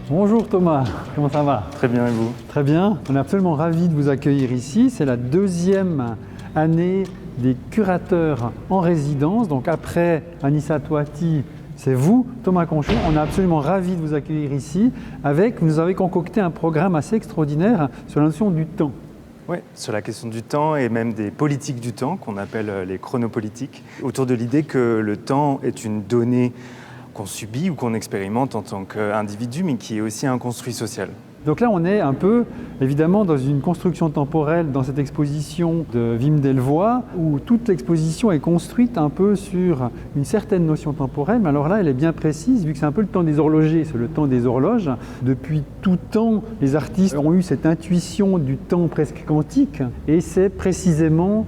Bonjour Thomas, comment ça va? Très bien, et vous? Très bien, on est absolument ravis de vous accueillir ici. C'est la deuxième année des curateurs en résidence. Donc après Anissa Touati, c'est vous, Thomas Conchon. On est absolument ravis de vous accueillir ici. Vous avez concocté un programme assez extraordinaire sur la notion du temps. Oui, sur la question du temps et même des politiques du temps qu'on appelle les chronopolitiques, autour de l'idée que le temps est une donnée qu'on subit ou qu'on expérimente en tant qu'individu, mais qui est aussi un construit social. Donc là, on est un peu, évidemment, dans une construction temporelle dans cette exposition de Wim Delvoye, où toute l'exposition est construite un peu sur une certaine notion temporelle, mais alors là, elle est bien précise, vu que c'est un peu le temps des horlogers, c'est le temps des horloges. Depuis tout temps, les artistes ont eu cette intuition du temps presque quantique, et c'est précisément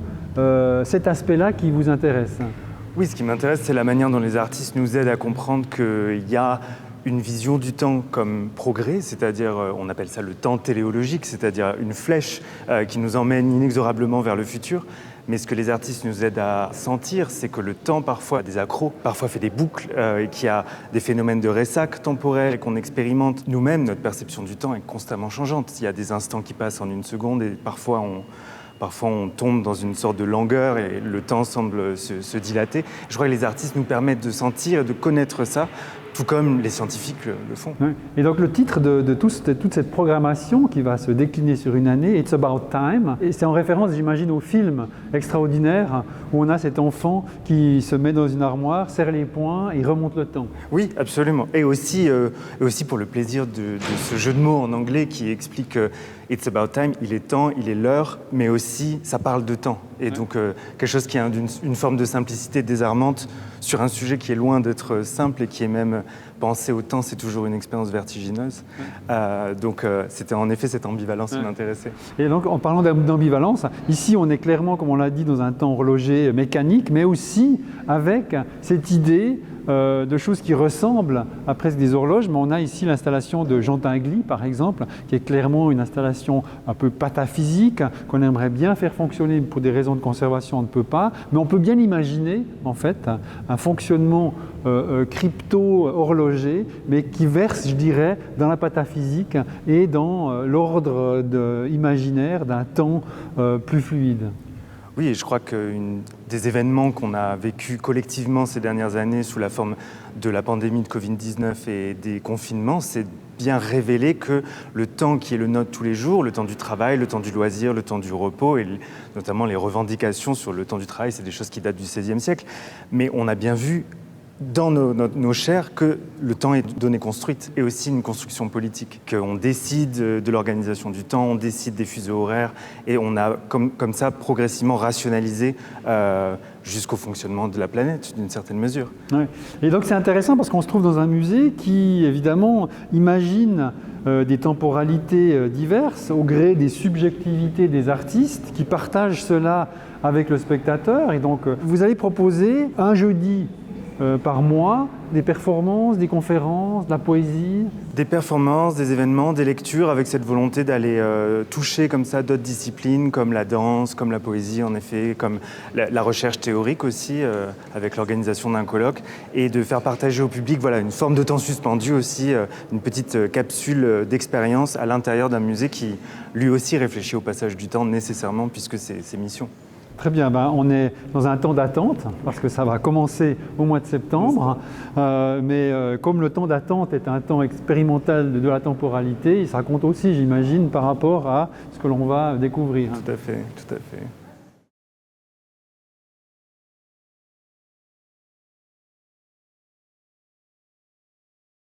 cet aspect-là qui vous intéresse. Oui, ce qui m'intéresse, c'est la manière dont les artistes nous aident à comprendre qu'il y a une vision du temps comme progrès, c'est-à-dire, on appelle ça le temps téléologique, c'est-à-dire une flèche qui nous emmène inexorablement vers le futur. Mais ce que les artistes nous aident à sentir, c'est que le temps parfois a des accros, parfois fait des boucles, et qu'il y a des phénomènes de ressac temporelle et qu'on expérimente nous-mêmes. Notre perception du temps est constamment changeante. Il y a des instants qui passent en une seconde et parfois on tombe dans une sorte de langueur et le temps semble se dilater. Je crois que les artistes nous permettent de sentir et de connaître ça, tout comme les scientifiques le font. Oui. Et donc le titre de toute cette programmation qui va se décliner sur une année, It's About Time, et c'est en référence, j'imagine, au film extraordinaire où on a cet enfant qui se met dans une armoire, serre les poings et remonte le temps. Oui, absolument. Et aussi pour le plaisir de ce jeu de mots en anglais qui explique It's About Time, il est temps, il est l'heure, mais aussi ça parle de temps. Et donc quelque chose qui a une forme de simplicité désarmante sur un sujet qui est loin d'être simple et qui est même penser au temps, c'est toujours une expérience vertigineuse. Donc c'était en effet cette ambivalence qui m'intéressait. Et donc en parlant d'ambivalence, ici on est clairement, comme on l'a dit, dans un temps horloger mécanique, mais aussi avec cette idée de choses qui ressemblent à presque des horloges, mais on a ici l'installation de Jean Tinguely, par exemple, qui est clairement une installation un peu pataphysique, qu'on aimerait bien faire fonctionner, pour des raisons de conservation on ne peut pas, mais on peut bien imaginer en fait un fonctionnement crypto-horloger, mais qui verse, je dirais, dans la pataphysique et dans l'ordre imaginaire d'un temps plus fluide. Oui, et je crois que des événements qu'on a vécus collectivement ces dernières années sous la forme de la pandémie de Covid-19 et des confinements, c'est bien révélé que le temps qui est le nôtre tous les jours, le temps du travail, le temps du loisir, le temps du repos, et notamment les revendications sur le temps du travail, c'est des choses qui datent du XVIe siècle. Mais on a bien vu dans nos chairs que le temps est une donnée construite et aussi une construction politique, qu'on décide de l'organisation du temps, on décide des fuseaux horaires et on a comme ça progressivement rationalisé jusqu'au fonctionnement de la planète d'une certaine mesure. Ouais. Et donc c'est intéressant parce qu'on se trouve dans un musée qui évidemment imagine des temporalités diverses au gré des subjectivités des artistes qui partagent cela avec le spectateur. Et donc vous allez proposer un jeudi par mois, des performances, des conférences, de la poésie. Des performances, des événements, des lectures avec cette volonté d'aller toucher comme ça d'autres disciplines comme la danse, comme la poésie en effet, comme la recherche théorique aussi avec l'organisation d'un colloque et de faire partager au public une forme de temps suspendu aussi, une petite capsule d'expérience à l'intérieur d'un musée qui lui aussi réfléchit au passage du temps nécessairement puisque c'est ses missions. Très bien, on est dans un temps d'attente parce que ça va commencer au mois de septembre, mais comme le temps d'attente est un temps expérimental de la temporalité, ça compte aussi, j'imagine, par rapport à ce que l'on va découvrir. Tout à fait, tout à fait.